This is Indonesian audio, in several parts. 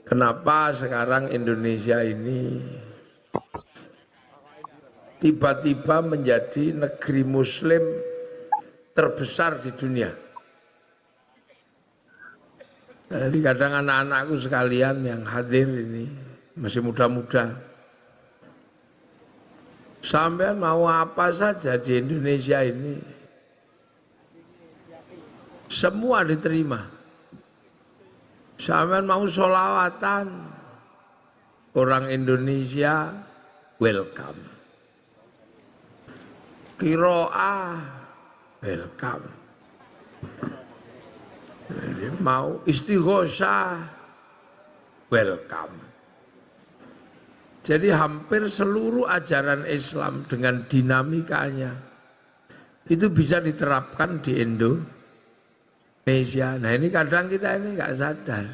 Kenapa sekarang Indonesia ini tiba-tiba menjadi negeri muslim terbesar di dunia? Jadi kadang anak-anakku sekalian yang hadir ini masih muda-muda, sampean mau apa saja di Indonesia ini semua diterima. Sampean mau sholawatan, orang Indonesia welcome. Qiraah welcome. Jadi mau istighosah welcome. Jadi hampir seluruh ajaran Islam dengan dinamikanya itu bisa diterapkan di Indonesia. Nah ini kadang kita ini nggak sadar.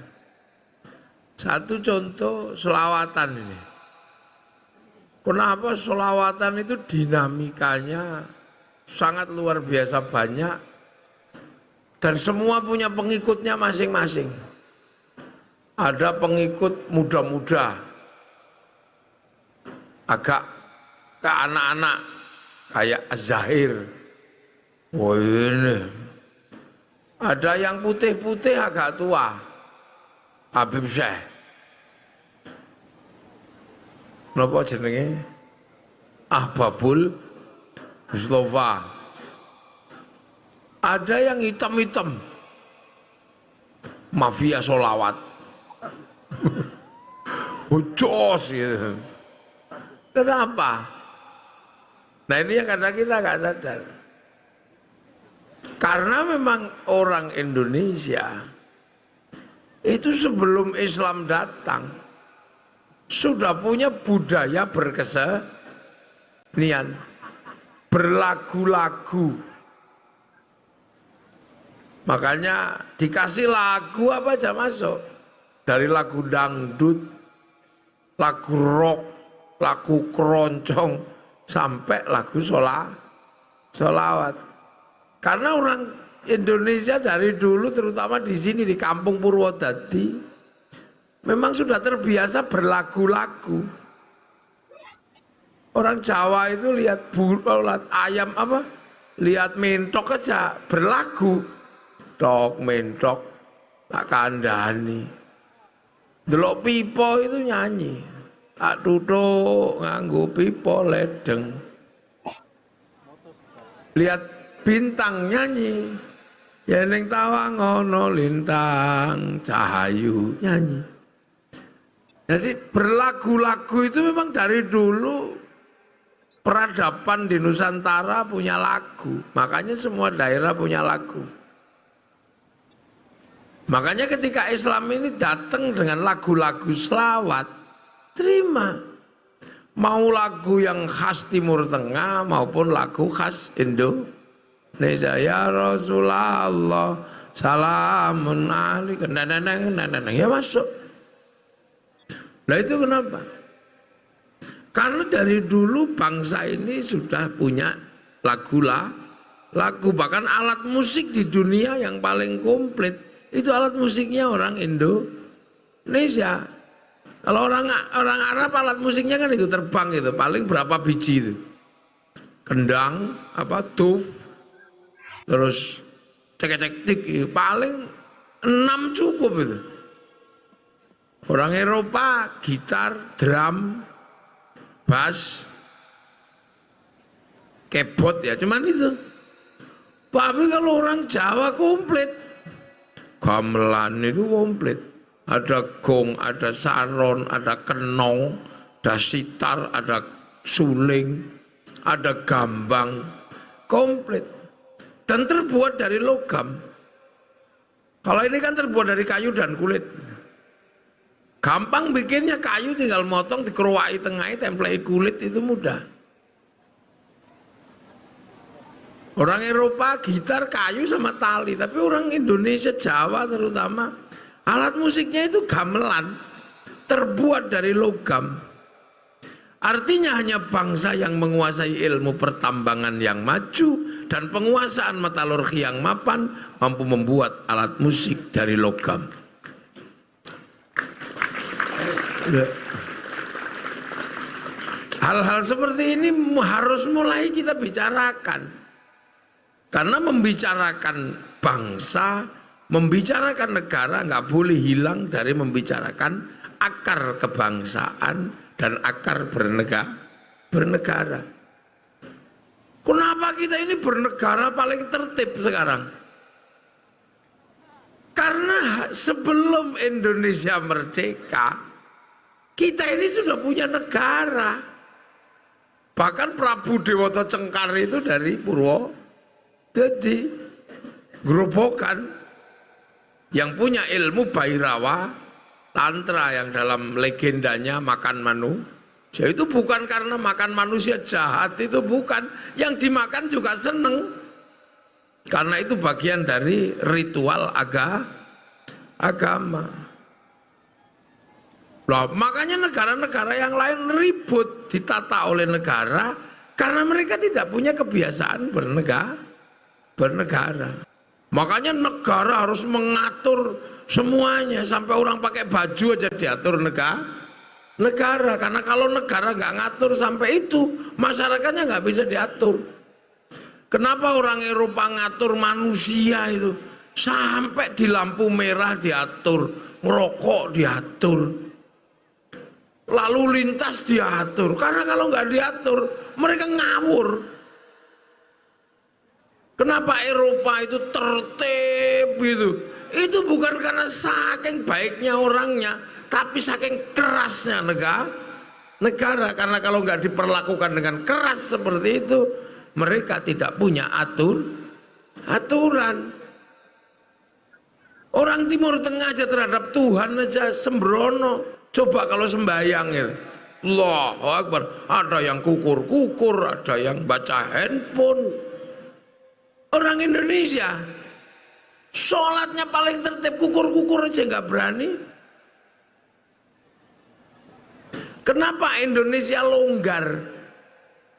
Satu contoh selawatan ini. Kenapa selawatan itu dinamikanya sangat luar biasa banyak dan semua punya pengikutnya masing-masing. Ada pengikut muda-muda, agak ke anak-anak kayak Az-Zahir. Wah ini. Ada yang putih-putih agak tua, Habib Syekh. Napa jenenge? Ahbabul Mustafa. Ada yang hitam-hitam, mafia sholawat. Bocos gitu. Kenapa? Nah ini yang kadang kita nggak sadar. Karena memang orang Indonesia itu sebelum Islam datang sudah punya budaya berkesenian, berlagu-lagu. Makanya dikasih lagu apa aja masuk. Dari lagu dangdut, lagu rock, lagu keroncong, sampai lagu sholawat. Karena orang Indonesia dari dulu terutama di sini di kampung Purwodadi memang sudah terbiasa berlagu-lagu. Orang Jawa itu lihat ayam apa? Lihat mentok aja berlagu. Tok mentok tak kandhani. Delok pipo itu nyanyi. Tak tutuk nganggo pipo ledeng. Lihat bintang nyanyi, ya ning tawang ana lintang cahayu nyanyi. Jadi berlagu-lagu itu memang dari dulu peradaban di Nusantara punya lagu. Makanya semua daerah punya lagu. Makanya ketika Islam ini datang dengan lagu-lagu selawat, terima. Mau lagu yang khas Timur Tengah maupun lagu khas Indonesia, ya Rasulullah salamun alaika, ya masuk. Nah itu kenapa? Karena dari dulu bangsa ini sudah punya lagu, bahkan alat musik di dunia yang paling komplit itu alat musiknya orang Indonesia. Kalau orang Arab alat musiknya kan itu terbang itu, paling berapa biji itu? Kendang, tuf, terus cek-cek-tik, paling 6 cukup itu. Orang Eropa gitar, drum, bass, keyboard ya cuman itu. Tapi kalau orang Jawa komplit, gamelan itu komplit. Ada gong, ada saron, ada kenong, ada sitar, ada suling, ada gambang, komplit. Dan terbuat dari logam. Kalau ini kan terbuat dari kayu dan kulit. Gampang bikinnya, kayu tinggal motong, dikeruai tengahnya, template kulit, itu mudah. Orang Eropa gitar kayu sama tali, tapi orang Indonesia, Jawa terutama, alat musiknya itu gamelan, terbuat dari logam. Artinya hanya bangsa yang menguasai ilmu pertambangan yang maju dan penguasaan metalurgi yang mapan mampu membuat alat musik dari logam. Hal-hal seperti ini harus mulai kita bicarakan. Karena membicarakan bangsa, membicarakan negara nggak boleh hilang dari membicarakan akar kebangsaan dan akar bernegara. Kenapa kita ini bernegara paling tertib sekarang? Karena sebelum Indonesia merdeka, kita ini sudah punya negara. Bahkan Prabu Dewata Cengkar itu dari Purwodadi, Grobogan, yang punya ilmu Bhairawa, Tantra yang dalam legendanya makan manusia. Itu bukan karena makan manusia jahat, itu bukan. Yang dimakan juga seneng. Karena itu bagian dari ritual agama. Loh, makanya negara-negara yang lain ribut ditata oleh negara karena mereka tidak punya kebiasaan bernegara. Makanya negara harus mengatur semuanya, sampai orang pakai baju aja diatur negara. Karena kalau negara nggak ngatur sampai itu, masyarakatnya nggak bisa diatur. Kenapa orang Eropa ngatur manusia itu sampai di lampu merah diatur, ngerokok diatur, lalu lintas diatur? Karena kalau nggak diatur mereka ngawur. Kenapa Eropa itu tertib gitu? Itu bukan karena saking baiknya orangnya, tapi saking kerasnya negara. Karena kalau nggak diperlakukan dengan keras seperti itu, mereka tidak punya aturan. Orang Timur Tengah aja terhadap Tuhan aja sembrono. Coba kalau sembahyang itu, Allahu Akbar, ada yang kukur-kukur, ada yang baca handphone. Orang Indonesia sholatnya paling tertib, kukur-kukur aja nggak berani. Kenapa Indonesia longgar?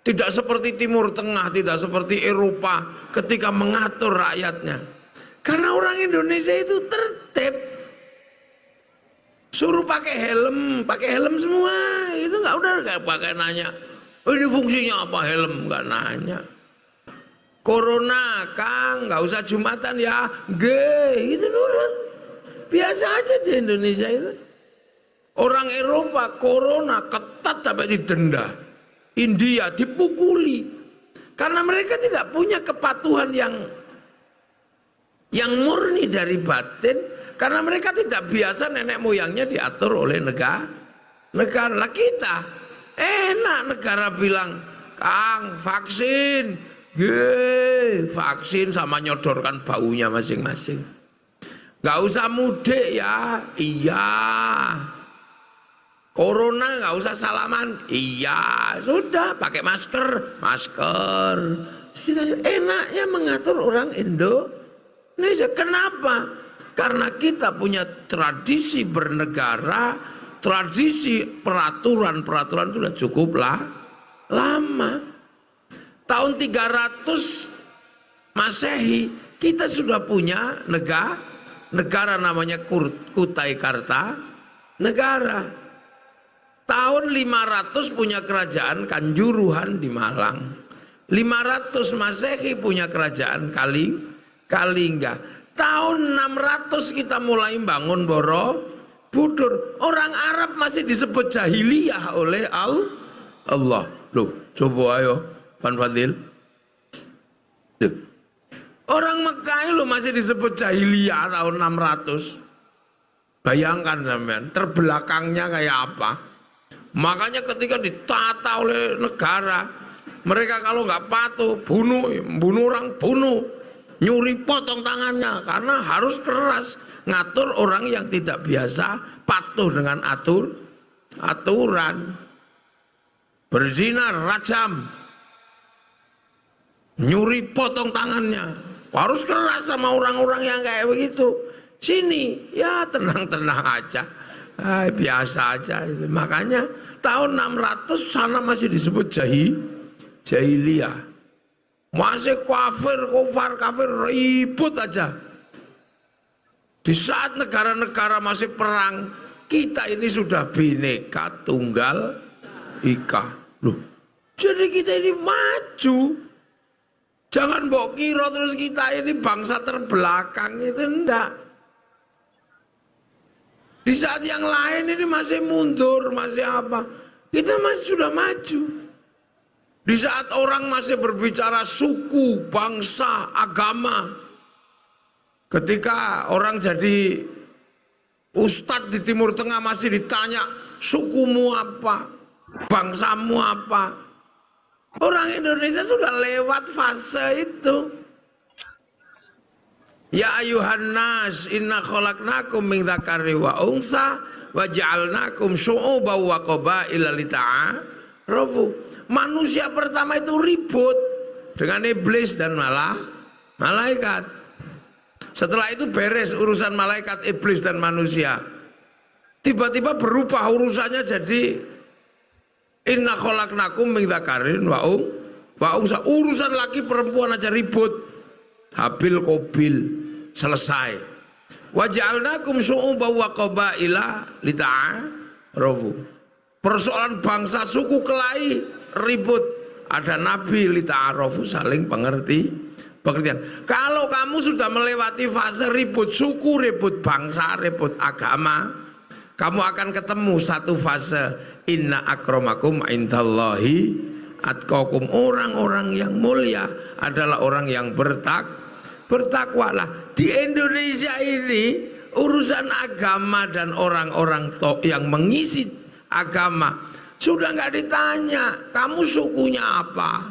Tidak seperti Timur Tengah, tidak seperti Eropa ketika mengatur rakyatnya. Karena orang Indonesia itu tertib. Suruh pakai helm semua. Itu nggak pakai nanya, ini fungsinya apa helm, nggak nanya. Corona, Kang, nggak usah Jumatan ya, itu nurut. Biasa aja di Indonesia itu. Orang Eropa corona ketat sampai didenda. India dipukuli. Karena mereka tidak punya kepatuhan yang murni dari batin. Karena mereka tidak biasa nenek moyangnya diatur oleh negara. Lah kita enak, negara bilang, Kang vaksin. Vaksin sama nyodorkan baunya masing-masing. Gak usah mudik ya, iya. Corona nggak usah salaman, iya. Sudah pakai masker. Enaknya mengatur orang Indonesia. Kenapa? Karena kita punya tradisi bernegara, tradisi peraturan itu sudah cukup lama. Tahun 300 Masehi kita sudah punya negara namanya Kutai Kartanegara. Tahun 500 punya kerajaan Kanjuruhan di Malang. 500 Masehi punya kerajaan Kalingga. Tahun 600 kita mulai bangun Borobudur. Orang Arab masih disebut jahiliyah oleh Allah. Loh, coba ayo Pan Fadil. Orang Mekah itu masih disebut jahiliyah tahun 600. Bayangkan sampean, terbelakangnya kayak apa? Makanya ketika ditata oleh negara, mereka kalau nggak patuh, bunuh orang, nyuri potong tangannya, karena harus keras ngatur orang yang tidak biasa patuh dengan aturan. Berzina rajam, nyuri potong tangannya, harus keras sama orang-orang yang kayak begitu. Sini ya tenang-tenang aja, biasa aja. Makanya tahun 600 sana masih disebut jahiliyah. Masih kafir ribut aja. Di saat negara-negara masih perang, Kita ini sudah bineka tunggal ika. Loh, jadi kita ini maju. Jangan mbok kira terus kita ini bangsa terbelakang, itu enggak. Di saat yang lain ini masih mundur, masih apa, kita masih sudah maju. Di saat orang masih berbicara suku, bangsa, agama, ketika orang jadi ustadz di Timur Tengah masih ditanya sukumu apa, bangsamu apa. Orang Indonesia sudah lewat fase itu. Ya ayuhan nas inna khalaqnakum min dzakari wa unsa wa ja'alnakum syu'uban wa qabaila lita'arafu. Manusia pertama itu ribut dengan iblis dan malaikat. Setelah itu beres urusan malaikat, iblis dan manusia. Tiba-tiba berubah urusannya jadi inna khalaqnakum min dzakarin wa unsa. Urusan laki perempuan aja ribut. Habil Qabil selesai. Wa ja'alnakum syu'uban wa qabaila lita'arafu. Persoalan bangsa suku kelahi ribut. Ada nabi lita'arafu, saling pengertian. Kalau kamu sudah melewati fase ribut suku, ribut bangsa, ribut agama, kamu akan ketemu satu fase inna akramakum indallahi atqakum. Orang-orang yang mulia adalah orang yang bertakwalah. Di Indonesia ini urusan agama dan orang-orang yang mengisi agama sudah nggak ditanya kamu sukunya apa,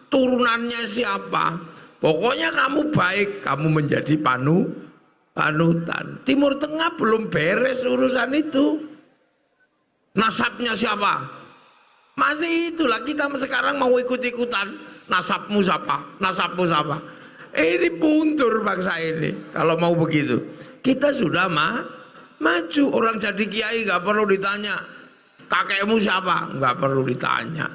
turunannya siapa, pokoknya kamu baik, kamu menjadi panutan. Timur Tengah belum beres urusan itu. Nasabnya siapa? Masih itulah, kita sekarang mau ikut-ikutan. Nasabmu siapa? Ini mundur bangsa ini kalau mau begitu. Kita sudah maju. Orang jadi kiai nggak perlu ditanya kakekmu siapa, nggak perlu ditanya.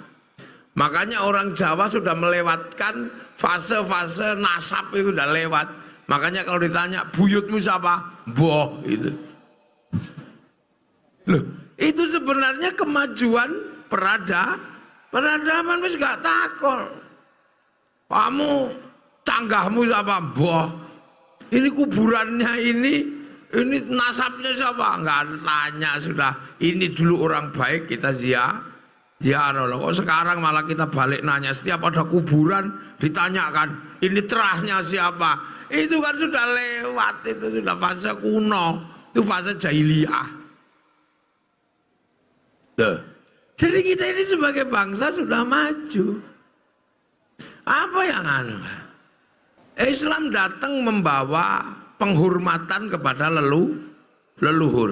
Makanya orang Jawa sudah melewatkan fase-fase nasab, itu udah lewat. Makanya kalau ditanya buyutmu siapa, boh itu. Loh, itu sebenarnya kemajuan peradaban. Wis gak takol. Kamu canggahmu siapa, boh. Ini kuburannya ini nasabnya siapa, nggak ada tanya sudah. Ini dulu orang baik kita ziarah. Kok sekarang malah kita balik nanya, setiap ada kuburan ditanyakan ini terahnya siapa. Itu kan sudah lewat, itu sudah fase kuno, itu fase jahiliyah. Jadi kita ini sebagai bangsa sudah maju. Apa yang Islam datang membawa penghormatan kepada leluhur.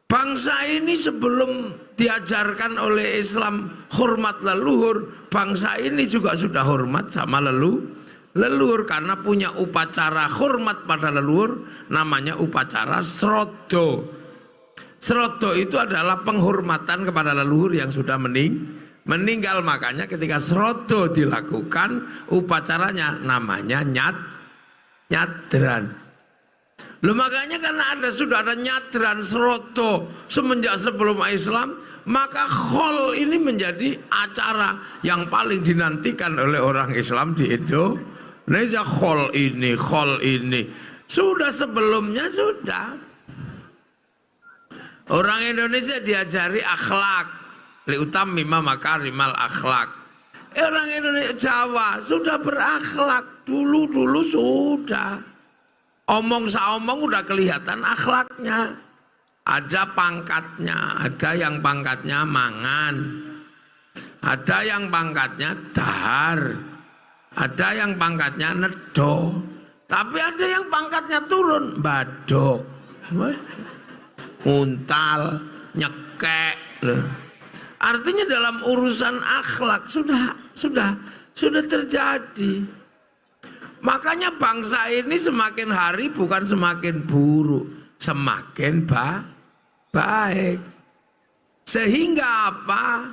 Bangsa ini sebelum diajarkan oleh Islam hormat leluhur, bangsa ini juga sudah hormat sama leluhur karena punya upacara hormat pada leluhur, namanya upacara srodo. Srodo itu adalah penghormatan kepada leluhur yang sudah meninggal. Makanya ketika srodo dilakukan, upacaranya namanya nyadran. Loh, makanya karena sudah ada nyadran srodo semenjak sebelum Islam, maka khol ini menjadi acara yang paling dinantikan oleh orang Islam di Indonesia. Khol ini sudah sebelumnya sudah. Orang Indonesia diajari akhlak, liutammima makarimal akhlak. Orang Indonesia Jawa sudah berakhlak dulu sudah. Omong saomong udah kelihatan akhlaknya. Ada pangkatnya, ada yang pangkatnya mangan, ada yang pangkatnya dahar, ada yang pangkatnya nedo, tapi ada yang pangkatnya turun, badok, untal, nyekek. Artinya dalam urusan akhlak sudah terjadi. Makanya bangsa ini semakin hari bukan semakin buruk, semakin baik. Sehingga apa?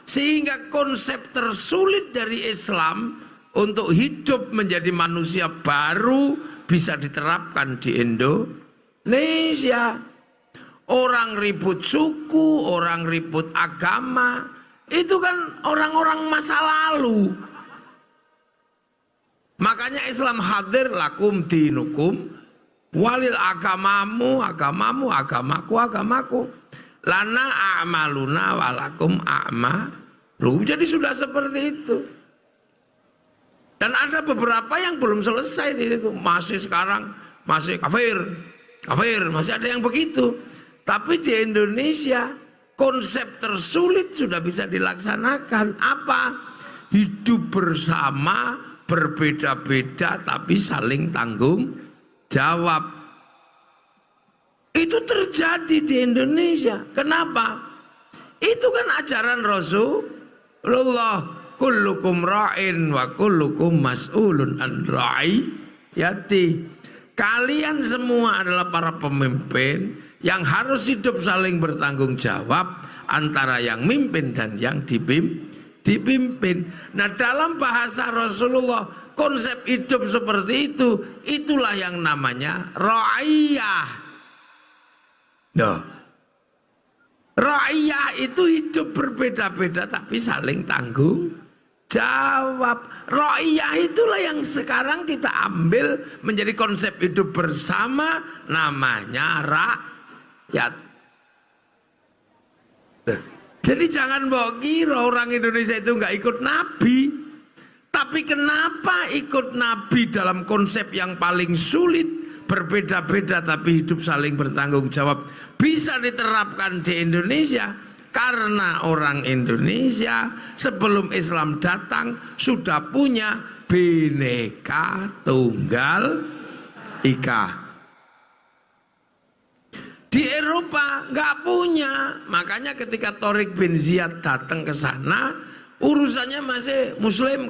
Sehingga konsep tersulit dari Islam untuk hidup menjadi manusia baru bisa diterapkan di Indonesia. Orang ribut suku, orang ribut agama, itu kan orang-orang masa lalu. Makanya Islam hadir, lakum dinukum walil, agamamu, agamaku. Lana a'maluna walakum a'malum. Jadi sudah seperti itu. Dan ada beberapa yang belum selesai di situ, masih sekarang masih kafir, masih ada yang begitu. Tapi di Indonesia konsep tersulit sudah bisa dilaksanakan. Apa? Hidup bersama, berbeda-beda tapi saling tanggung jawab. Itu terjadi di Indonesia. Kenapa? Itu kan ajaran Rasulullah, kullukum ra'in wa kullukum mas'ulun an ra'iyati. Kalian semua adalah para pemimpin yang harus hidup saling bertanggung jawab antara yang mimpin dan yang dipimpin. Nah, dalam bahasa Rasulullah konsep hidup seperti itu, itulah yang namanya ra'iyah. Nah, ra'iyah itu hidup berbeda-beda tapi saling tanggung jawab. Ra'iyah itulah yang sekarang kita ambil menjadi konsep hidup bersama, namanya rakyat. Jadi jangan bawa kira orang Indonesia itu nggak ikut Nabi. Tapi kenapa ikut Nabi dalam konsep yang paling sulit, berbeda-beda tapi hidup saling bertanggung jawab, bisa diterapkan di Indonesia? Karena orang Indonesia sebelum Islam datang sudah punya Bhinneka Tunggal Ika. Di Eropa nggak punya. Makanya ketika Tariq bin Ziyad datang ke sana, urusannya masih Muslim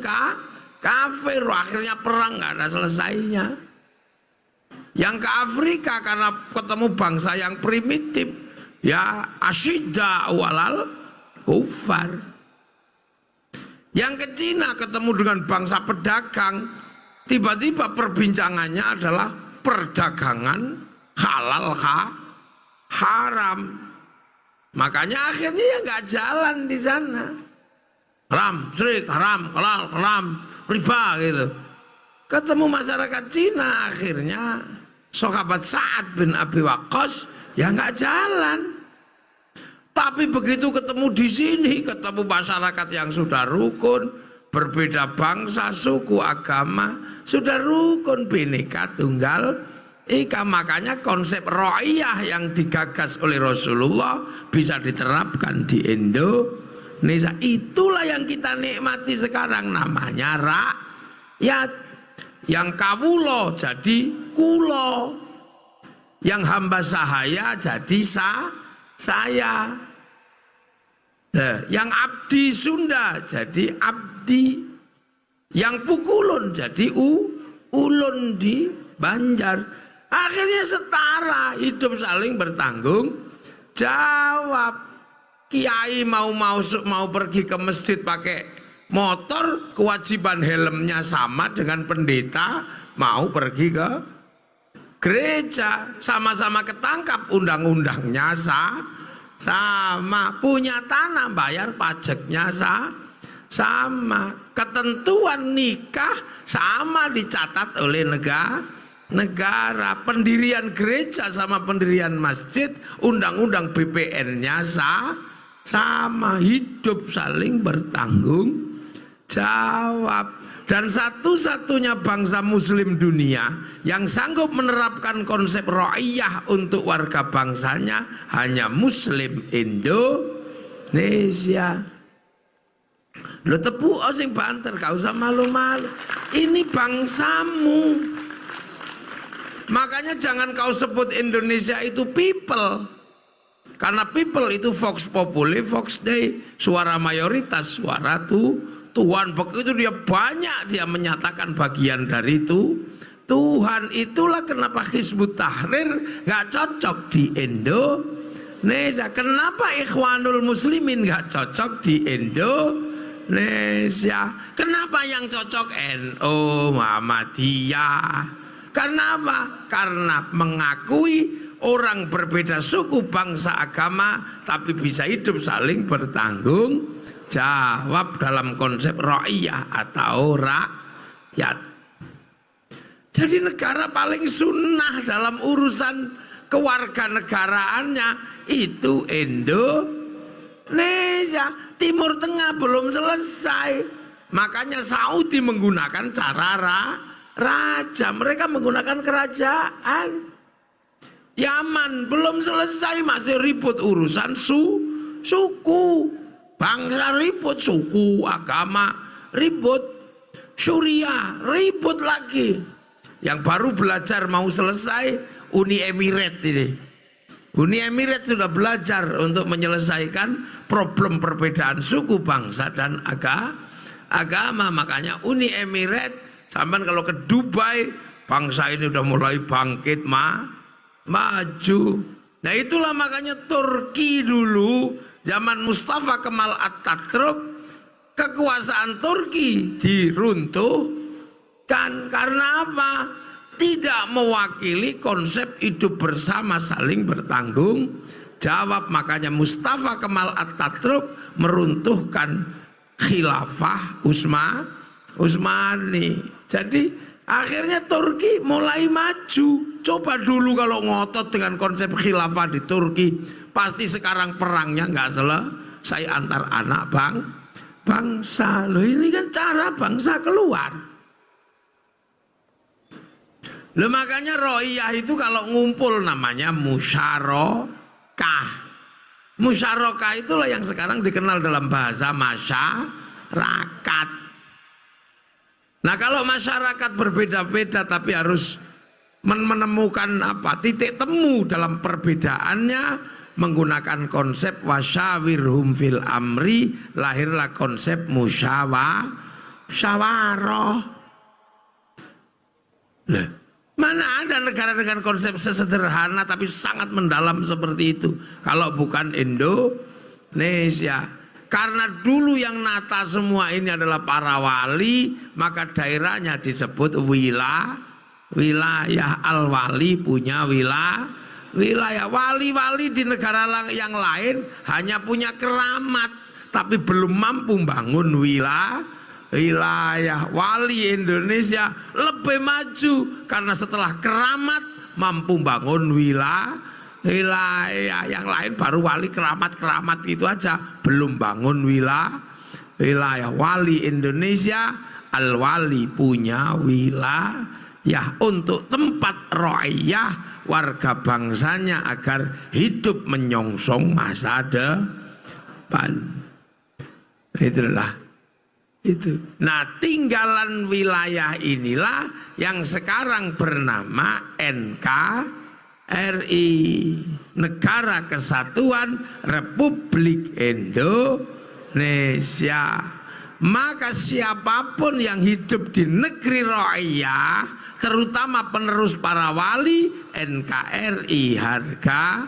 kafir. Akhirnya perang nggak ada selesainya. Yang ke Afrika karena ketemu bangsa yang primitif, ya asyidda walal kufar. Yang ke Cina ketemu dengan bangsa pedagang, tiba-tiba perbincangannya adalah perdagangan halal haram. Makanya akhirnya ya nggak jalan di sana. Haram, syirik, haram, halal, haram, riba gitu. Ketemu masyarakat Cina akhirnya sahabat Sa'ad bin Abi Waqqas ya nggak jalan. Tapi begitu ketemu di sini, ketemu masyarakat yang sudah rukun, berbeda bangsa, suku, agama, sudah rukun, Bhinneka Tunggal Ika. Makanya konsep ra'iyah yang digagas oleh Rasulullah bisa diterapkan di Indonesia. Itulah yang kita nikmati sekarang, namanya rakyat. Yang kawulo jadi kulo, yang hamba sahaya jadi saya. Nah, yang abdi Sunda jadi abdi, yang pukulun jadi ulun di Banjar. Akhirnya setara, hidup saling bertanggung jawab. Kiai mau pergi ke masjid pakai motor, kewajiban helmnya sama dengan pendeta mau pergi ke gereja. Sama-sama ketangkap, undang-undangnya sama, punya tanah bayar pajaknya sama, ketentuan nikah sama dicatat oleh negara, pendirian gereja sama pendirian masjid, undang-undang BPN-nya sama, hidup saling bertanggung jawab. Dan satu-satunya bangsa muslim dunia yang sanggup menerapkan konsep ra'iyah untuk warga bangsanya hanya Muslim Indonesia. Lo tepu sing banter, gak usah malu-malu, ini bangsamu. Makanya jangan kau sebut Indonesia itu people, karena people itu vox populi, vox dei, suara mayoritas, suara Tuhan. Begitu dia banyak, dia menyatakan bagian dari itu Tuhan. Itulah kenapa Hizbut Tahrir gak cocok di Indonesia. Kenapa Ikhwanul Muslimin gak cocok di Indonesia. Kenapa yang cocok NU, Muhammadiyah? Karena apa? Karena mengakui orang berbeda suku, bangsa, agama, tapi bisa hidup saling bertanggung jawab dalam konsep ra'iyah atau rakyat. Jadi negara paling sunnah dalam urusan kewarganegaraannya itu Indonesia. Timur Tengah belum selesai, makanya Saudi menggunakan cara raja, mereka menggunakan kerajaan. Yaman belum selesai, masih ribut urusan suku, bangsa ribut, suku, agama ribut, Suriah ribut lagi. Yang baru belajar mau selesai Uni Emirat ini. Uni Emirat sudah belajar untuk menyelesaikan problem perbedaan suku, bangsa dan agama. Makanya Uni Emirat, sampai kalau ke Dubai, bangsa ini udah mulai bangkit maju. Nah itulah makanya Turki dulu zaman Mustafa Kemal Atatürk, kekuasaan Turki diruntuhkan karena apa? Tidak mewakili konsep hidup bersama saling bertanggung jawab. Makanya Mustafa Kemal Atatürk meruntuhkan khilafah Utsmani. Jadi akhirnya Turki mulai maju. Coba dulu kalau ngotot dengan konsep khilafah di Turki, pasti sekarang perangnya nggak selesai antar anak bangsa. Loh ini kan cara bangsa keluar. Loh makanya ro'iyah itu kalau ngumpul namanya musyarakah. Musyarakah itulah yang sekarang dikenal dalam bahasa masyarakat. Nah kalau masyarakat berbeda-beda tapi harus menemukan titik temu dalam perbedaannya menggunakan konsep wasyawirhum fil amri, lahirlah konsep musyawarah. Nah, mana ada negara dengan konsep sesederhana tapi sangat mendalam seperti itu kalau bukan Indonesia. Karena dulu yang nata semua ini adalah para wali, maka daerahnya disebut wilayah. Al-wali punya wilayah. Wali-wali di negara yang lain hanya punya keramat tapi belum mampu bangun wilayah. Wali Indonesia lebih maju karena setelah keramat mampu bangun wilayah. Yang lain baru wali keramat itu aja, belum bangun wilayah. Wali Indonesia, al-wali punya wilayah untuk tempat ro'iyah warga bangsanya agar hidup menyongsong masa depan. Itulah itu. Nah, tinggalan wilayah inilah yang sekarang bernama NKRI, Negara Kesatuan Republik Indonesia. Maka siapapun yang hidup di negeri ro'iyah, terutama penerus para wali, NKRI harga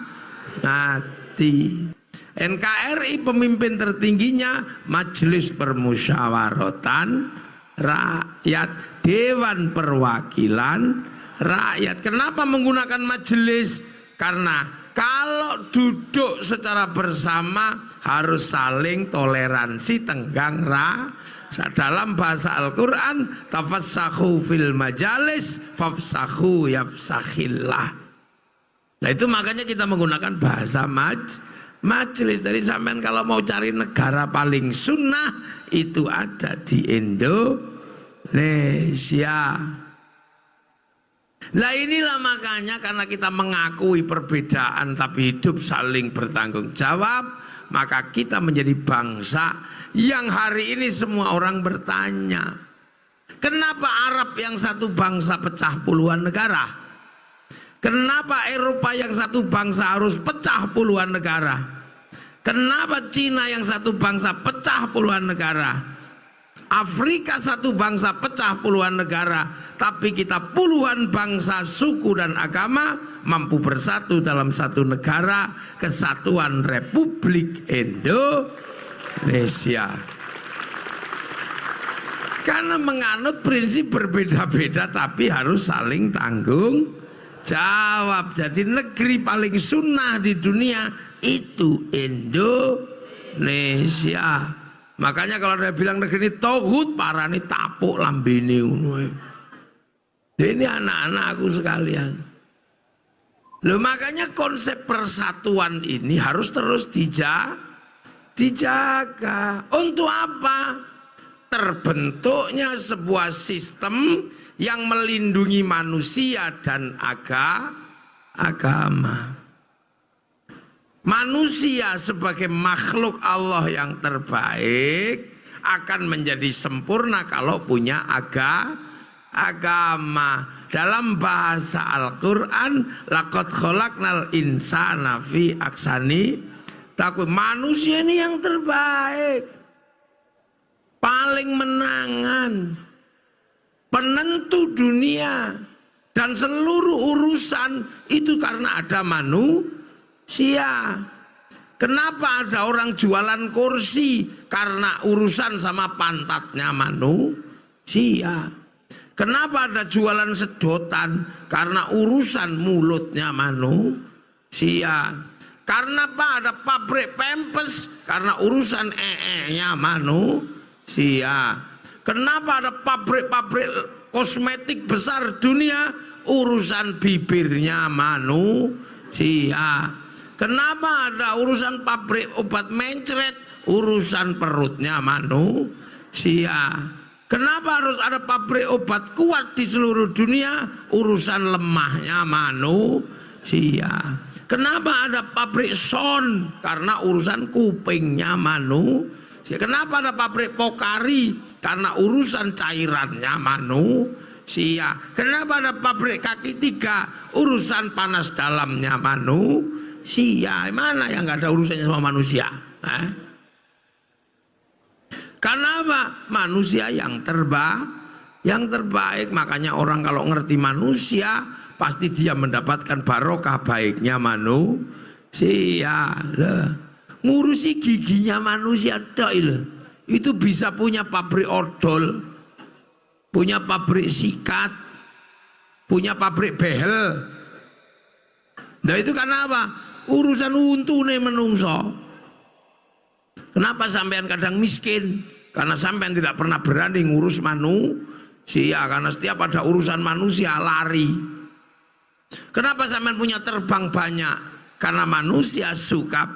mati. NKRI pemimpin tertingginya Majelis Permusyawaratan Rakyat, Dewan Perwakilan Rakyat. Kenapa menggunakan majelis? Karena kalau duduk secara bersama harus saling toleransi, tenggang rasa. Dalam bahasa Al-Quran, tafassahu fil majalis fafsahu yafsakhillah. Nah itu makanya kita menggunakan bahasa majelis. Dari sampean kalau mau cari negara paling sunnah itu ada di Indonesia. Nah inilah makanya karena kita mengakui perbedaan tapi hidup saling bertanggung jawab, maka kita menjadi bangsa yang hari ini semua orang bertanya, kenapa Arab yang satu bangsa pecah puluhan negara? Kenapa Eropa yang satu bangsa harus pecah puluhan negara? Kenapa Cina yang satu bangsa pecah puluhan negara? Afrika satu bangsa pecah puluhan negara, tapi kita puluhan bangsa, suku dan agama mampu bersatu dalam satu negara, Kesatuan Republik Indonesia. Karena menganut prinsip berbeda-beda tapi harus saling tanggung Jawab. Jadi negeri paling sunnah di dunia itu Indonesia. Makanya kalau ada bilang negeri ini tauhid, parani tapuk lambene ngono. Ini anak-anakku sekalian. Loh, makanya konsep persatuan ini harus terus dijaga. Untuk apa? Terbentuknya sebuah sistem yang melindungi manusia dan agama. Manusia sebagai makhluk Allah yang terbaik akan menjadi sempurna kalau punya agama. Dalam bahasa Al-Quran, laqad khalaqnal insana fi ahsani taqwim. Manusia ini yang terbaik, paling menangan, penentu dunia dan seluruh urusan itu karena ada manusia. Kenapa ada orang jualan kursi? Karena urusan sama pantatnya manusia. Kenapa ada jualan sedotan? Karena urusan mulutnya manusia. Karena apa ada pabrik pempes? Karena urusan nya manusia. Kenapa ada pabrik-pabrik kosmetik besar dunia? Urusan bibirnya manusia. Kenapa ada urusan pabrik obat mencret? Urusan perutnya manusia. Kenapa harus ada pabrik obat kuat di seluruh dunia? Urusan lemahnya manusia. Kenapa ada pabrik son? Karena urusan kupingnya manusia. Kenapa ada pabrik Pokari? Karena urusan cairannya manusia. Kenapa ada pabrik kaki tiga? Urusan panas dalamnya manusia. Mana yang nggak ada urusannya sama manusia? Karena apa? Manusia yang terbaik. Makanya orang kalau ngerti manusia pasti dia mendapatkan barokah baiknya manusia. Ngurusi giginya manusia itu bisa punya pabrik odol, punya pabrik sikat, punya pabrik behel. Nah itu karena apa? Urusan untune menungso. Kenapa sampean kadang miskin? Karena sampean tidak pernah berani ngurus manusia. Karena setiap ada urusan manusia lari. Kenapa sampean punya terbang banyak? Karena manusia suka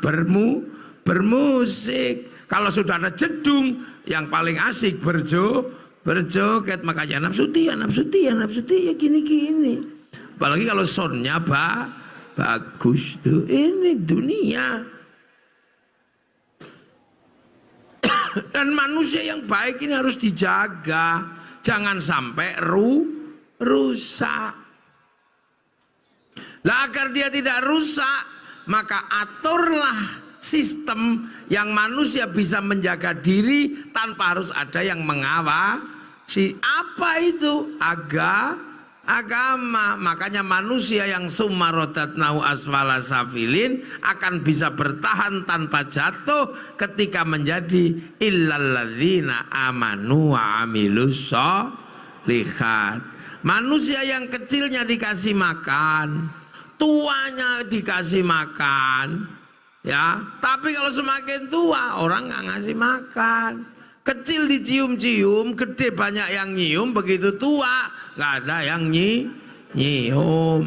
bermusik. Kalau sudah ada jedung, yang paling asik berjoget. Makanya nafsu dia ya gini-gini. Apalagi kalau soundnya bagus tuh. Ini dunia. Dan manusia yang baik ini harus dijaga, jangan sampai rusak. Lah agar dia tidak rusak, maka aturlah sistem yang manusia bisa menjaga diri tanpa harus ada yang mengawasi. Apa itu? Agama. Makanya manusia yang summarodatnahu asfala safilin akan bisa bertahan tanpa jatuh ketika menjadi illalladzina amanu wa amilus sholihat. Manusia yang kecilnya dikasih makan, tuanya dikasih makan, ya. Tapi kalau semakin tua orang nggak ngasih makan. Kecil dicium-cium, gede banyak yang nyium, begitu tua nggak ada yang nyium.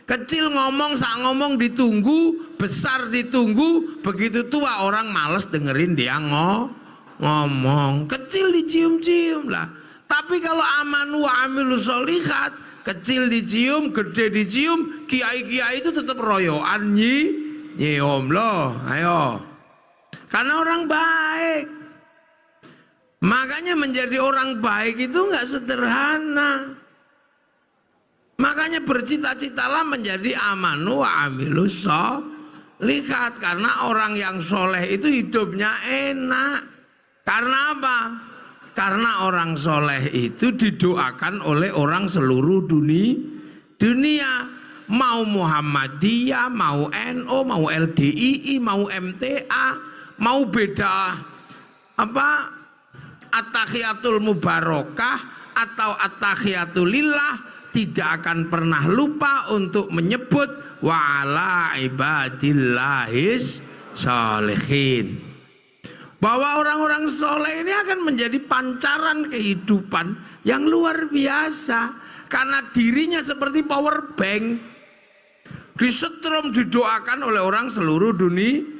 Kecil ngomong, sak ngomong ditunggu, besar ditunggu, begitu tua orang males dengerin dia ngomong. Kecil dicium-cium lah. Tapi kalau amanu wa amilus sholihat, kecil dicium, gede dicium, kiai-kiai itu tetap royoan nyium loh. Ayo. Karena orang baik. Makanya menjadi orang baik itu nggak sederhana. Makanya bercita-citalah menjadi amanu wa amilus sholihat. Karena orang yang soleh itu hidupnya enak. Karena apa? Karena orang soleh itu didoakan oleh orang seluruh dunia. Mau Muhammadiyah, mau NU, mau LDII, mau MTA, mau beda at-tahiyatul mubarakah atau at-tahiyatulillah tidak akan pernah lupa untuk menyebut wa ala ibadillahis sholihin, bahwa orang-orang soleh ini akan menjadi pancaran kehidupan yang luar biasa, karena dirinya seperti power bank, disetrum, didoakan oleh orang seluruh dunia.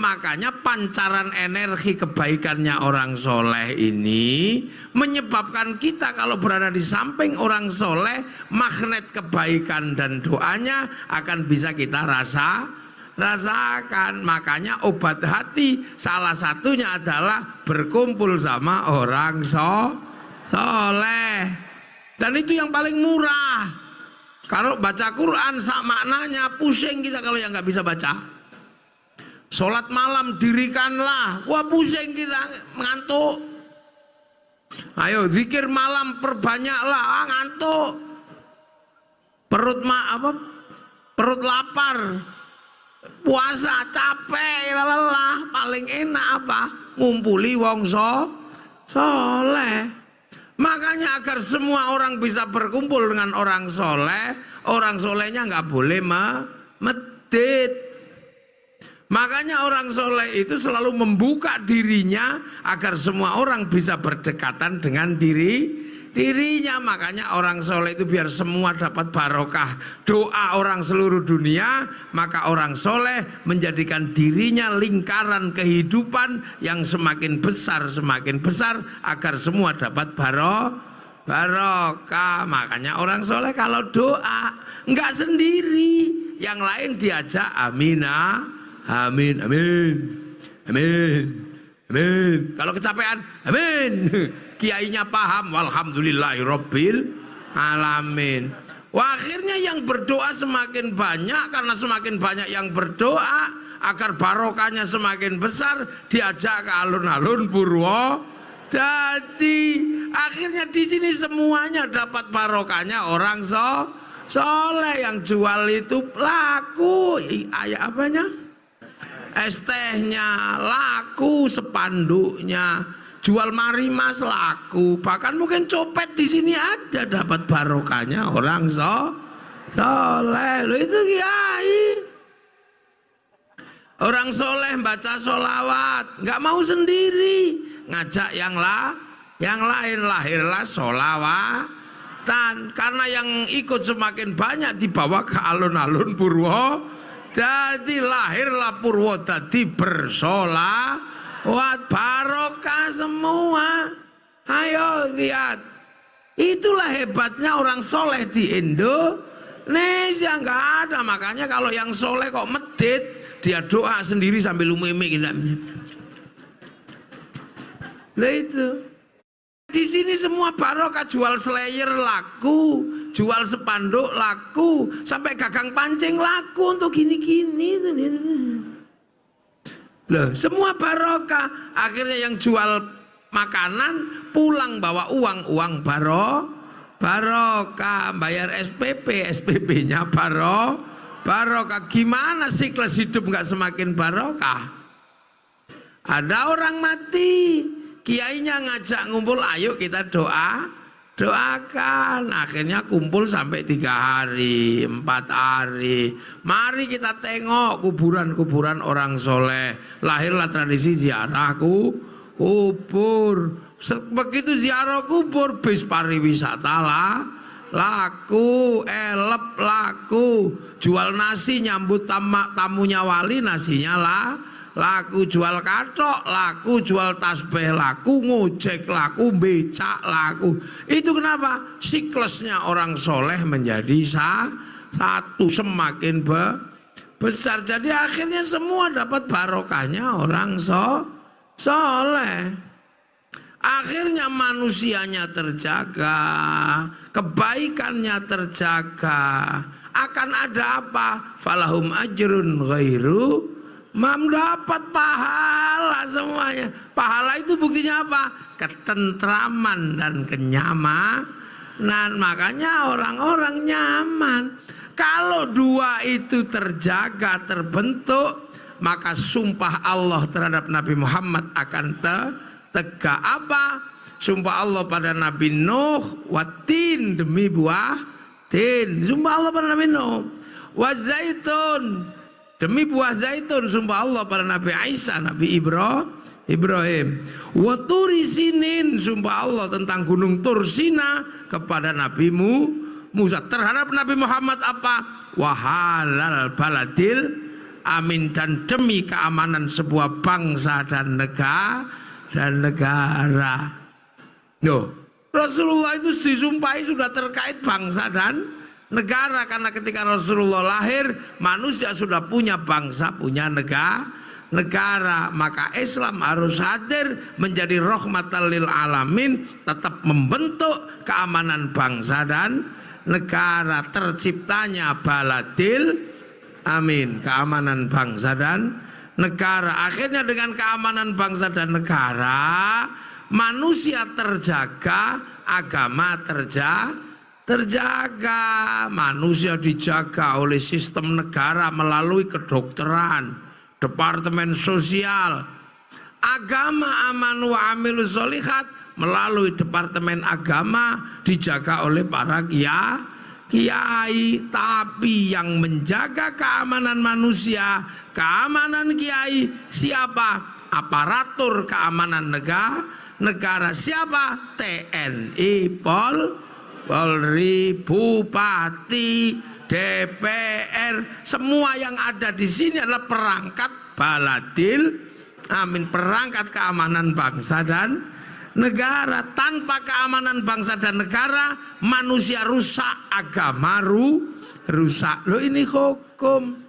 Makanya pancaran energi kebaikannya orang soleh ini menyebabkan kita kalau berada di samping orang soleh, magnet kebaikan dan doanya akan bisa kita rasakan. Makanya obat hati salah satunya adalah berkumpul sama orang soleh, dan itu yang paling murah. Kalau baca Quran sak maknanya, pusing kita kalau yang nggak bisa baca. Sholat malam dirikanlah, wah pusing kita, ngantuk. Ayo zikir malam perbanyaklah, ngantuk. Perut lapar, puasa capek, lelah. Paling enak apa? Ngumpuli wong soleh. Makanya agar semua orang bisa berkumpul dengan orang solehnya nggak boleh medit. Makanya orang soleh itu selalu membuka dirinya agar semua orang bisa berdekatan dengan dirinya. Makanya orang soleh itu biar semua dapat barokah doa orang seluruh dunia, maka orang soleh menjadikan dirinya lingkaran kehidupan yang semakin besar agar semua dapat barokah. Makanya orang soleh kalau doa nggak sendiri, yang lain diajak aminah. Amin, amin, amin, amin. Kalau kecapean, amin. Kiainya paham, walhamdulillahirabbil alamin. Wah, akhirnya yang berdoa semakin banyak, karena semakin banyak yang berdoa agar barokahnya semakin besar, diajak ke alun-alun Purwodadi. Akhirnya di sini semuanya dapat barokahnya orang soleh. Yang jual itu laku, apanya? Es tehnya laku, sepanduknya, jual marimas laku, bahkan mungkin copet di sini ada, dapat barokahnya orang soleh. Loh, itu kiai. Orang soleh baca sholawat, nggak mau sendiri, ngajak yang lain, lahirlah sholawatan. Karena yang ikut semakin banyak dibawa ke alun-alun Purwodadi. Jadi lahirlah Purwodadi bersolawat, barokah semua. Ayo lihat, itulah hebatnya orang soleh di Indonesia. Nggak ada. Makanya kalau yang soleh kok medit, dia doa sendiri sambil umemi. Nah itu. Di sini semua barokah, jual slayer laku, jual spanduk laku, sampai gagang pancing laku untuk gini-gini. Loh, semua barokah. Akhirnya yang jual makanan pulang bawa uang barokah, bayar SPP-nya barokah. Gimana siklus hidup nggak semakin barokah? Ada orang mati, kiainya ngajak ngumpul, ayo kita doakan. Akhirnya kumpul sampai 3 hari, 4 hari. Mari kita tengok kuburan-kuburan orang soleh. Lahirlah tradisi ziarah kubur. Begitu ziarah kubur, bis pariwisata laku, elep laku. Jual nasi nyambut tamunya wali, nasinya laku, jual katok laku, jual tasbih laku, ngojek laku, becak laku. Itu kenapa? Siklusnya orang soleh menjadi satu, semakin besar. Jadi akhirnya semua dapat barokahnya orang soleh. Akhirnya manusianya terjaga, kebaikannya terjaga. Akan ada apa? Falahum ajrun ghairu dapat pahala semuanya. Pahala itu buktinya apa? Ketentraman dan kenyamanan. Makanya orang-orang nyaman. Kalau dua itu terjaga, terbentuk, maka sumpah Allah terhadap Nabi Muhammad akan tegak. Apa? Sumpah Allah pada Nabi Nuh, watin demi buah tin. Sumpah Allah pada Nabi Nuh. Wazaitun demi buah zaitun. Sumpah Allah pada Nabi Isa, Nabi Ibrahim. Waturi sinin. Sumpah Allah tentang gunung Tursina kepada Nabi Musa. Terhadap Nabi Muhammad apa? Wahalal baladil amin, dan demi keamanan sebuah bangsa dan negara. Loh, Rasulullah itu disumpahi sudah terkait bangsa dan negara, karena ketika Rasulullah lahir manusia sudah punya bangsa, punya negara. Maka Islam harus hadir menjadi rahmatan lil alamin, tetap membentuk keamanan bangsa dan negara. Terciptanya baladil amin, keamanan bangsa dan negara. Akhirnya dengan keamanan bangsa dan negara, manusia terjaga, agama terjaga. Manusia dijaga oleh sistem negara melalui kedokteran, departemen sosial. Agama aman wa amilus sholihat melalui departemen agama dijaga oleh para kiai. Tapi yang menjaga keamanan manusia, keamanan kiai siapa? Aparatur keamanan negara siapa? TNI, Polri, Bupati, DPR, semua yang ada di sini adalah perangkat baladil amin, perangkat keamanan bangsa dan negara. Tanpa keamanan bangsa dan negara, manusia rusak, agama rusak. Loh, ini hukum.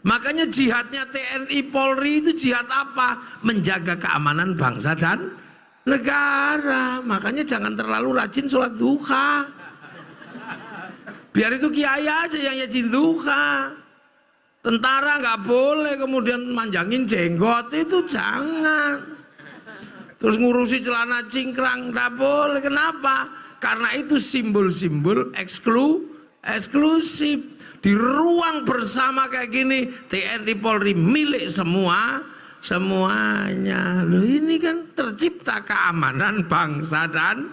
Makanya jihadnya TNI Polri itu jihad apa? Menjaga keamanan bangsa dan negara. Makanya jangan terlalu rajin sholat duha. Biar itu kiai aja yang rajin duha. Tentara nggak boleh kemudian manjangin jenggot, itu jangan. Terus ngurusi celana cingkrang nggak boleh. Kenapa? Karena itu simbol-simbol eksklusif. Di ruang bersama kayak gini, TNI Polri milik semuanya. Loh, ini kan tercipta keamanan bangsa dan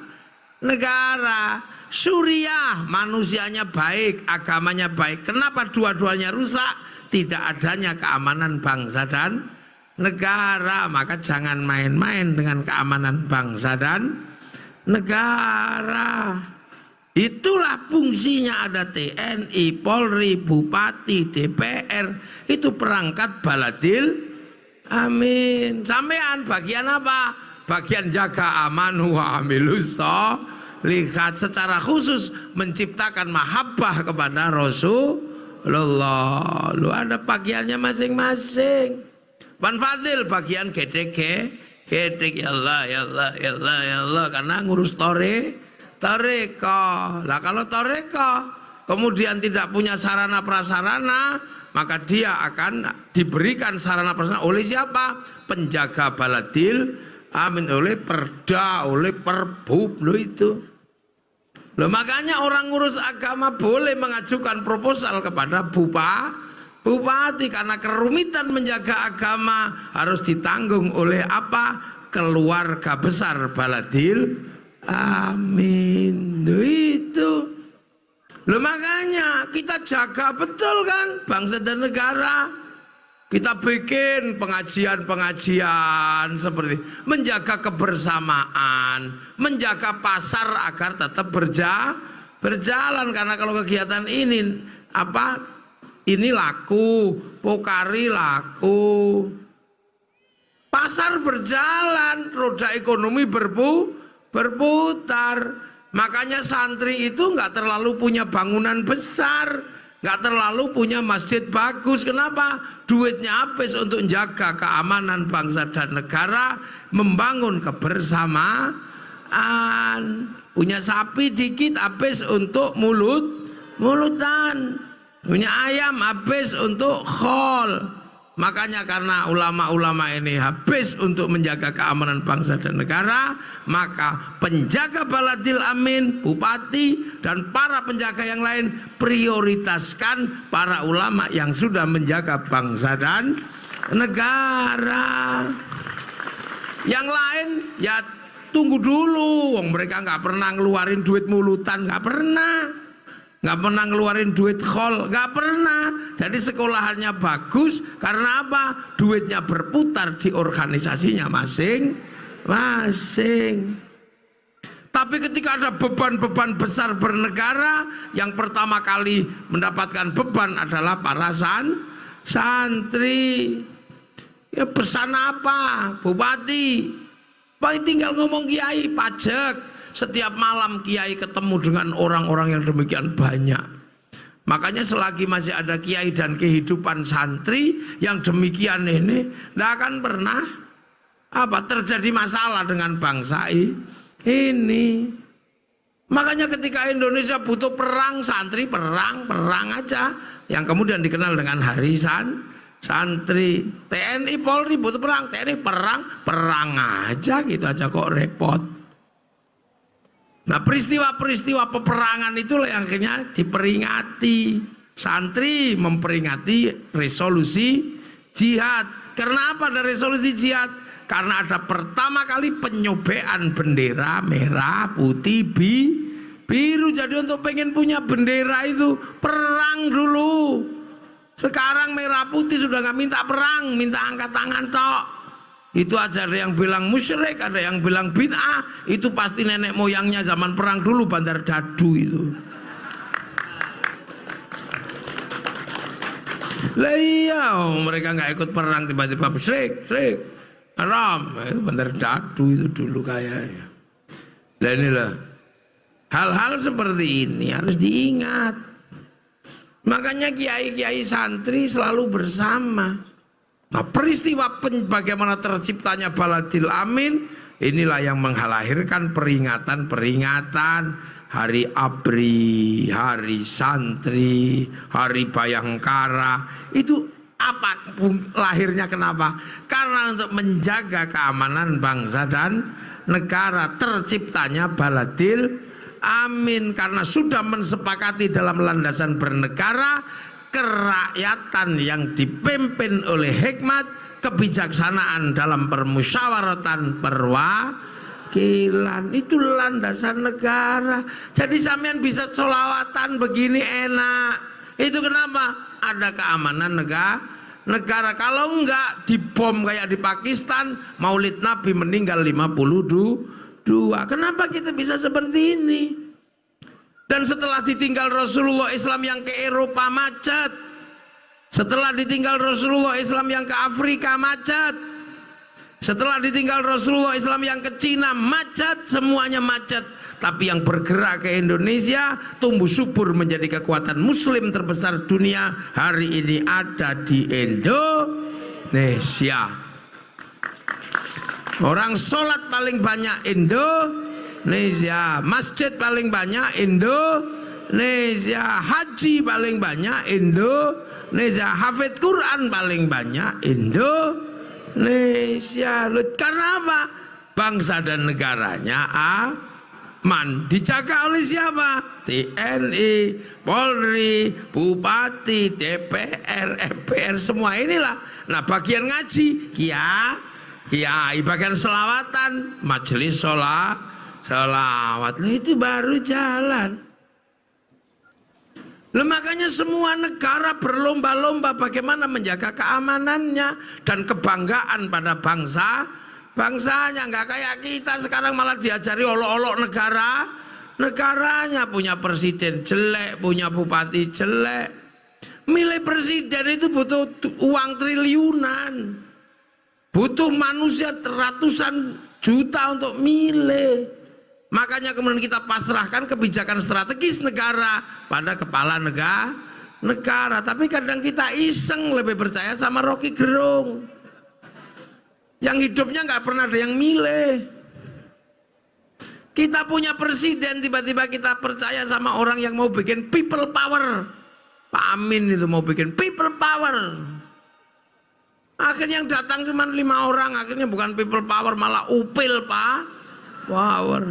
negara. Suriah manusianya baik, agamanya baik. Kenapa dua-duanya rusak? Tidak adanya keamanan bangsa dan negara. Maka jangan main-main dengan keamanan bangsa dan negara. Itulah fungsinya ada TNI, Polri, Bupati, DPR. Itu perangkat baladil amin. Sampean bagian apa? Bagian jaga aman wa amilus sholihat, secara khusus menciptakan mahabbah kepada Rasulullah. Lu ada bagiannya masing-masing. Pan Fadil bagian gedek ya Allah, ya Allah, ya Allah, ya Allah, karena ngurus toreko. Lah kalau toreko kemudian tidak punya sarana prasarana, maka dia akan diberikan sarana prasarana oleh siapa? Penjaga baladil amin, oleh perda, oleh perbub. Loh itu. Loh, makanya orang ngurus agama boleh mengajukan proposal kepada bupati, karena kerumitan menjaga agama harus ditanggung oleh apa? Keluarga besar baladil amin. Loh itu. Loh, makanya kita jaga betul kan bangsa dan negara. Kita bikin pengajian-pengajian seperti menjaga kebersamaan, menjaga pasar agar tetap berjalan. Karena kalau kegiatan ini laku, pokari laku, pasar berjalan, roda ekonomi berputar. Makanya santri itu nggak terlalu punya bangunan besar, nggak terlalu punya masjid bagus. Kenapa? Duitnya habis untuk menjaga keamanan bangsa dan negara, membangun kebersamaan. Punya sapi dikit habis untuk mulutan, punya ayam habis untuk khol. Makanya karena ulama-ulama ini habis untuk menjaga keamanan bangsa dan negara, maka penjaga baladil amin, bupati dan para penjaga yang lain prioritaskan para ulama yang sudah menjaga bangsa dan negara. Yang lain ya tunggu dulu, wong mereka nggak pernah ngeluarin duit mulutan, nggak pernah ngeluarin duit khol, nggak pernah. Jadi sekolahannya bagus karena apa? Duitnya berputar di organisasinya masing-masing. Tapi ketika ada beban-beban besar bernegara, yang pertama kali mendapatkan beban adalah para santri. Ya pesan apa? Bupati, Pak tinggal ngomong kiai pajak. Setiap malam kiai ketemu dengan orang-orang yang demikian banyak. Makanya selagi masih ada kiai dan kehidupan santri yang demikian ini, tidak akan pernah terjadi masalah dengan bangsa ini. Makanya ketika Indonesia butuh perang, santri perang aja, yang kemudian dikenal dengan hari santri. TNI Polri butuh perang, TNI perang aja, gitu aja kok repot. Nah peristiwa-peristiwa peperangan itulah yang akhirnya diperingati. Santri memperingati resolusi jihad. Karena apa ada resolusi jihad? Karena ada pertama kali penyobean bendera merah, putih, biru. Jadi untuk pengen punya bendera itu perang dulu. Sekarang merah putih sudah nggak minta perang, minta angkat tangan tok. Itu aja ada yang bilang musyrik, ada yang bilang bid'ah. Itu pasti nenek moyangnya zaman perang dulu, Bandar Dadu itu. Lah iya, mereka nggak ikut perang tiba-tiba musyrik, haram. Itu Bandar Dadu itu dulu kayaknya. Dan inilah hal-hal seperti ini harus diingat. Makanya kiai-kiai santri selalu bersama. Nah peristiwa bagaimana terciptanya Baladil Amin, inilah yang melahirkan peringatan-peringatan Hari ABRI, Hari Santri, Hari Bayangkara. Itu apa lahirnya, kenapa? Karena untuk menjaga keamanan bangsa dan negara, terciptanya Baladil Amin. Karena sudah mensepakati dalam landasan bernegara, kerakyatan yang dipimpin oleh hikmat, kebijaksanaan dalam permusyawaratan perwakilan. Itu landasan negara. Jadi sampean bisa sholawatan begini enak. Itu kenapa? Ada keamanan negara. Kalau enggak dibom kayak di Pakistan, Maulid Nabi meninggal 52. Kenapa kita bisa seperti ini? Dan setelah ditinggal Rasulullah, Islam yang ke Eropa macet. Setelah ditinggal Rasulullah, Islam yang ke Afrika macet. Setelah ditinggal Rasulullah, Islam yang ke Cina macet, semuanya macet. Tapi yang bergerak ke Indonesia, tumbuh subur menjadi kekuatan Muslim terbesar dunia, hari ini ada di Indonesia. Orang sholat paling banyak Indonesia, masjid paling banyak Indonesia, haji paling banyak Indonesia, hafid Quran paling banyak Indonesia. Karena apa? Bangsa dan negaranya aman. Dijaga oleh siapa? TNI, Polri, Bupati, DPR, MPR, semua inilah. Nah bagian ngaji, kiai, bagian selawatan, majelis selawat, itu baru jalan. Makanya semua negara berlomba-lomba bagaimana menjaga keamanannya dan kebanggaan pada bangsanya. Nggak kayak kita sekarang malah diajari olok-olok negaranya, punya presiden jelek, punya bupati jelek. Milih presiden itu butuh uang triliunan, butuh manusia ratusan juta untuk milih. Makanya kemudian kita pasrahkan kebijakan strategis negara pada kepala negara. Tapi kadang kita iseng lebih percaya sama Rocky Gerung yang hidupnya nggak pernah ada yang milih. Kita punya presiden, tiba-tiba kita percaya sama orang yang mau bikin people power. Pak Amin itu mau bikin people power. Akhirnya yang datang cuma 5 orang, akhirnya bukan people power malah upil power.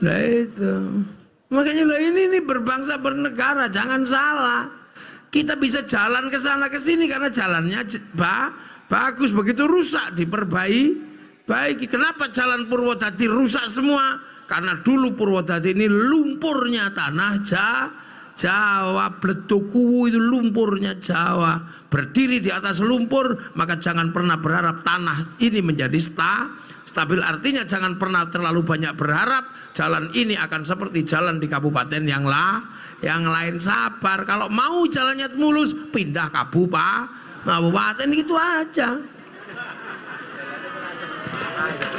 Nah itu. Makanya ini berbangsa bernegara, jangan salah. Kita bisa jalan ke sana ke sini karena jalannya bagus, begitu rusak Baik, kenapa jalan Purwodadi rusak semua? Karena dulu Purwodadi ini lumpurnya tanah Jawa, Bledoku itu lumpurnya Jawa. Berdiri di atas lumpur, maka jangan pernah berharap tanah ini menjadi stabil. Artinya jangan pernah terlalu banyak berharap jalan ini akan seperti jalan di kabupaten yang lain. Sabar, kalau mau jalannya mulus, pindah kabupaten gitu aja.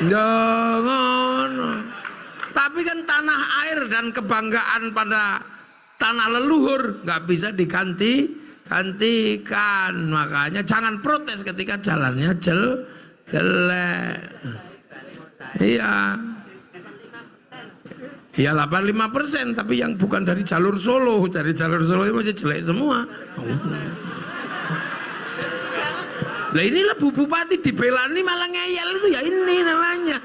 Jangan. Tapi kan tanah air dan kebanggaan pada tanah leluhur nggak bisa digantikan. Makanya jangan protes ketika jalannya jelek. Iya. Ya 85%, tapi yang bukan dari jalur Solo itu masih jelek semua. Lah inilah Bu Bupati dibelani malah ngeyel itu ya ini namanya.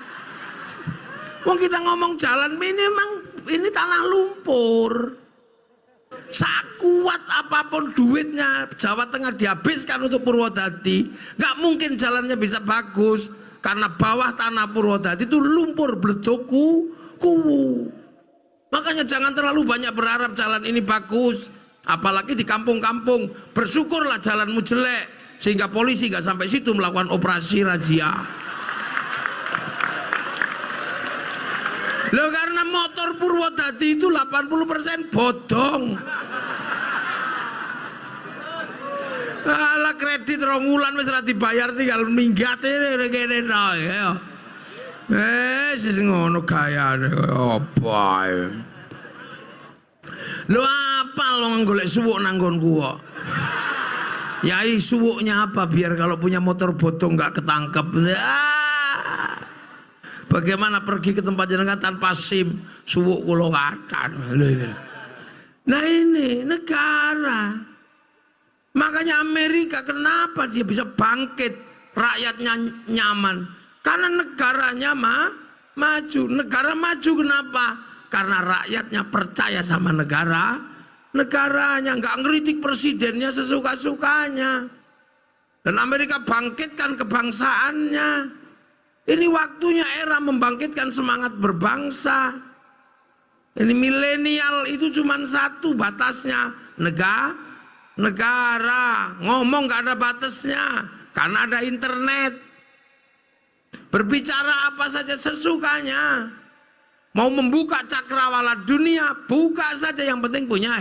Wong kita ngomong jalan ini tanah lumpur. Sakuat apapun duitnya Jawa Tengah dihabiskan untuk Purwodadi, nggak mungkin jalannya bisa bagus karena bawah tanah Purwodadi itu lumpur Bledoku. Makanya jangan terlalu banyak berharap jalan ini bagus, apalagi di kampung-kampung. Bersyukurlah jalanmu jelek sehingga polisi nggak sampai situ melakukan operasi razia. Loh, karena motor Purwodadi itu 80% bodong. Alah, kredit 2 wulan wis ora dibayar, tinggal minggat kene ya. Wis ngono gayane apa ae. Lho apa lo golek suwuk nang nggonku kok. Yai, suwuknya apa biar kalau punya motor bodong nggak ketangkep. Bagaimana pergi ke tempat jenengan tanpa SIM, suwuk kula kathah. Nah ini negara. Makanya Amerika kenapa dia bisa bangkit, rakyatnya nyaman? Karena negaranya maju. Negara maju kenapa? Karena rakyatnya percaya sama negaranya, nggak ngeritik presidennya sesuka-sukanya. Dan Amerika bangkitkan kebangsaannya. Ini waktunya era membangkitkan semangat berbangsa. Ini milenial itu cuma satu batasnya, negara. Ngomong gak ada batasnya karena ada internet. Berbicara apa saja sesukanya. Mau membuka cakrawala dunia, buka saja, yang penting punya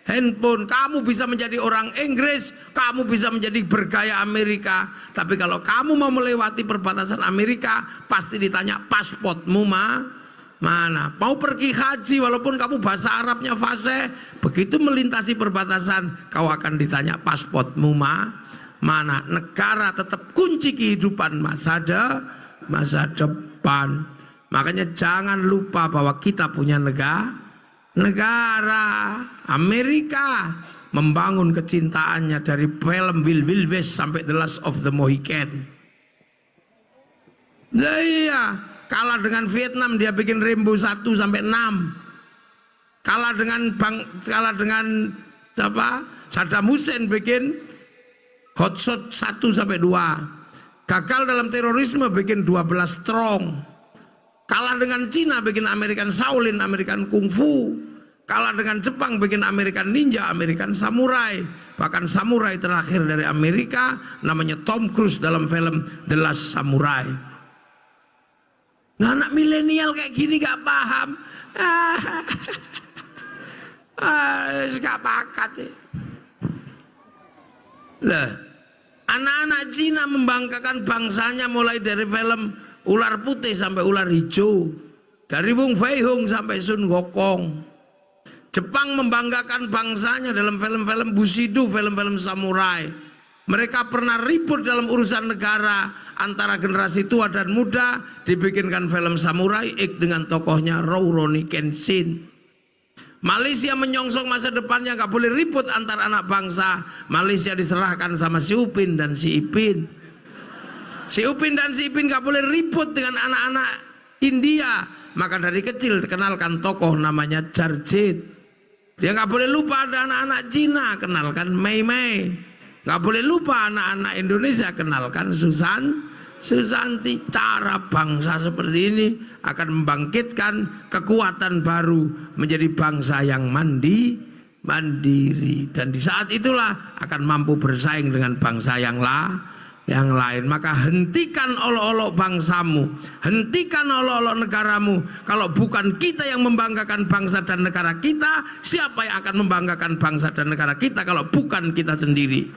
handphone. Kamu bisa menjadi orang Inggris, kamu bisa menjadi bergaya Amerika. Tapi kalau kamu mau melewati perbatasan Amerika, pasti ditanya pasportmu mana. Mau pergi haji walaupun kamu bahasa Arabnya fasih, begitu melintasi perbatasan kau akan ditanya pasportmu mana. Negara tetap kunci kehidupan masa depan. Makanya jangan lupa bahwa kita punya negara. Amerika membangun kecintaannya dari film Wild West sampai The Last of the Mohican. Nah iya, kalah dengan Vietnam dia bikin Rambo 1 sampai 6. Kalah dengan Saddam Hussein bikin Hot Shot 1 sampai 2. Gagal dalam terorisme bikin 12 Strong. Kalah dengan Cina bikin American Shaolin, American Kung Fu. Kalah dengan Jepang bikin American Ninja, American Samurai. Bahkan samurai terakhir dari Amerika namanya Tom Cruise dalam film The Last Samurai. Nah, anak milenial kayak gini gak paham. Gak bakat ya. Lah, anak-anak Cina membanggakan bangsanya mulai dari film Ular Putih sampai Ular Hijau, dari Wong Fei Hung sampai Sun Gokong. Jepang membanggakan bangsanya dalam film-film Bushido, film-film samurai. Mereka pernah ribut dalam urusan negara antara generasi tua dan muda, dibikinkan film Samurai X dengan tokohnya Rurouni Kenshin. Malaysia menyongsong masa depannya, gak boleh ribut antar anak bangsa. Malaysia diserahkan sama si Upin dan si Ipin. Si Upin dan si Ipin gak boleh ribut dengan anak-anak India. Maka dari kecil kenalkan tokoh namanya Jarjit. Dia gak boleh lupa ada anak-anak Cina, kenalkan Mei Mei. Gak boleh lupa anak-anak Indonesia, kenalkan Susanti, cara bangsa seperti ini akan membangkitkan kekuatan baru menjadi bangsa yang mandiri, dan di saat itulah akan mampu bersaing dengan bangsa yang lain. Maka hentikan olok-olok bangsamu, hentikan olok-olok negaramu. Kalau bukan kita yang membanggakan bangsa dan negara kita, siapa yang akan membanggakan bangsa dan negara kita kalau bukan kita sendiri?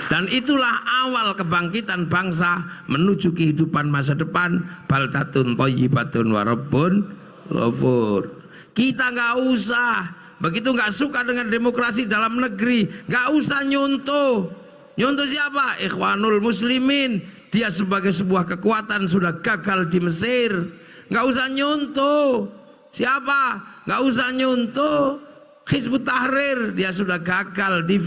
Dan itulah awal kebangkitan bangsa menuju kehidupan masa depan. Baldatun thayyibatun wa rabbun ghafur. Kita nggak usah begitu, nggak suka dengan demokrasi dalam negeri, nggak usah nyontoh. Nyontoh siapa? Ikhwanul Muslimin. Dia sebagai sebuah kekuatan sudah gagal di Mesir. Nggak usah nyontoh. Siapa? Nggak usah nyontoh Hizbut Tahrir. Dia sudah gagal di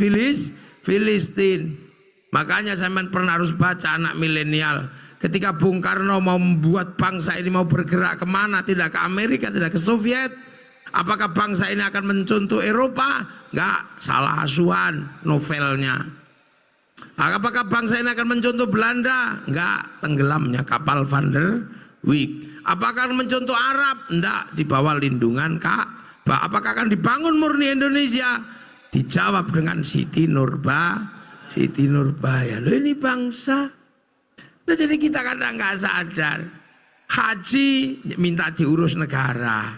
Filistin. Makanya saya pernah harus baca anak milenial. Ketika Bung Karno mau membuat bangsa ini mau bergerak kemana? Tidak ke Amerika, tidak ke Soviet. Apakah bangsa ini akan mencontoh Eropa? Enggak, salah asuhan novelnya. Apakah bangsa ini akan mencontoh Belanda? Enggak, tenggelamnya kapal Van der Wijk. Apakah akan mencontoh Arab? Enggak, di bawah lindungan Ka'bah. Apakah akan dibangun murni Indonesia? Dijawab dengan Siti Nurbaya. Loh, ini bangsa. Nah, jadi kita kadang nggak sadar. Haji minta diurus negara,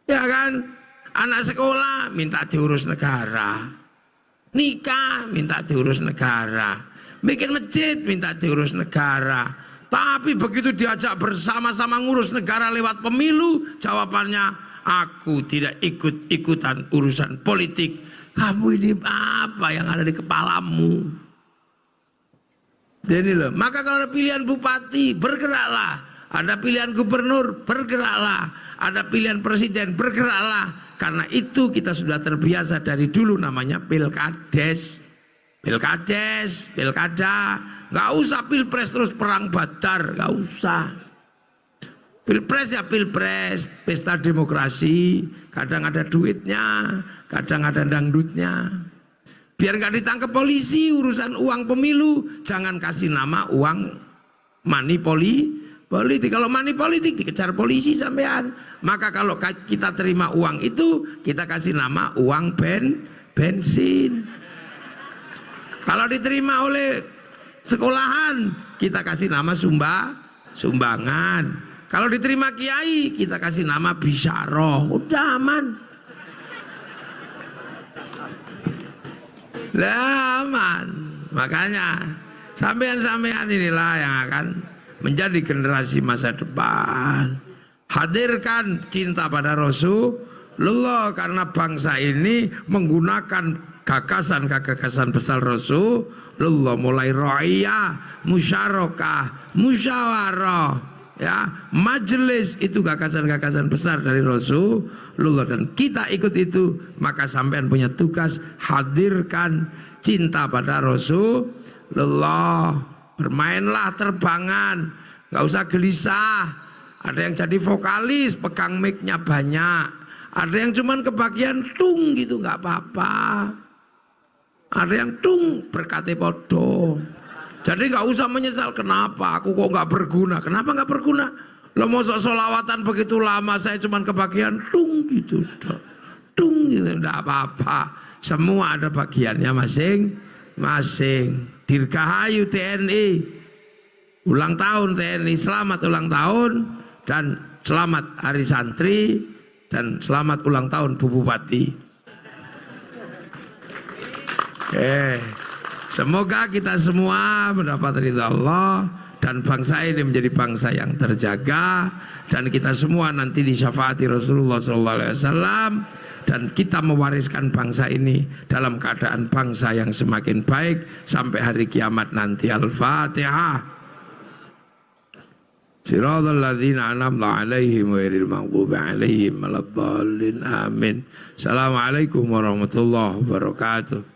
ya kan? Anak sekolah minta diurus negara, nikah minta diurus negara, bikin masjid minta diurus negara. Tapi begitu diajak bersama-sama ngurus negara lewat pemilu, jawabannya aku tidak ikut-ikutan urusan politik. Kamu ini apa yang ada di kepalamu? Jadi loh, maka kalau ada pilihan bupati, bergeraklah. Ada pilihan gubernur, bergeraklah. Ada pilihan presiden, bergeraklah. Karena itu kita sudah terbiasa dari dulu namanya pilkades. Pilkada. Gak usah pilpres terus perang badar, gak usah. Pilpres ya pilpres, pesta demokrasi. Kadang ada duitnya, kadang ada dangdutnya. Biar gak ditangkap polisi urusan uang pemilu, jangan kasih nama uang money politik. Kalau money politik dikejar polisi sampean. Maka kalau kita terima uang itu, kita kasih nama uang bensin. Kalau diterima oleh sekolahan, kita kasih nama sumbangan. Kalau diterima kiai, kita kasih nama bisyarah. Udah aman. Lah aman. Makanya sampean-sampean inilah yang akan menjadi generasi masa depan. Hadirkan cinta pada Rasulullah, karena bangsa ini menggunakan gagasan besar Rasulullah, mulai ra'iyah, musyarakah, musyawarah, ya, majelis, itu gagasan-gagasan besar dari Rasulullah, dan kita ikut itu. Maka sampean punya tugas, hadirkan cinta pada Rasulullah. Bermainlah terbangan, nggak usah gelisah. Ada yang jadi vokalis, pegang mic-nya banyak. Ada yang cuman kebagian tung gitu, nggak apa-apa. Ada yang tung berkate podo. Jadi nggak usah menyesal, kenapa aku kok nggak berguna. Kenapa nggak berguna? Lo mau solawatan begitu lama, saya cuman kebagian tung gitu, tung gitu, nggak apa-apa. Semua ada bagiannya masing-masing. Dirgahayu TNI, ulang tahun TNI, selamat ulang tahun, dan selamat Hari Santri, dan selamat ulang tahun Bu Bupati. Semoga kita semua mendapat ridha Allah, dan bangsa ini menjadi bangsa yang terjaga, dan kita semua nanti disyafaati Rasulullah SAW, dan kita mewariskan bangsa ini dalam keadaan bangsa yang semakin baik sampai hari kiamat nanti. Al-Fatihah. Siratal ladzina an'amta 'alaihim ghairil maghdubi 'alaihim waladdallin. Amin. Assalamualaikum warahmatullahi wabarakatuh.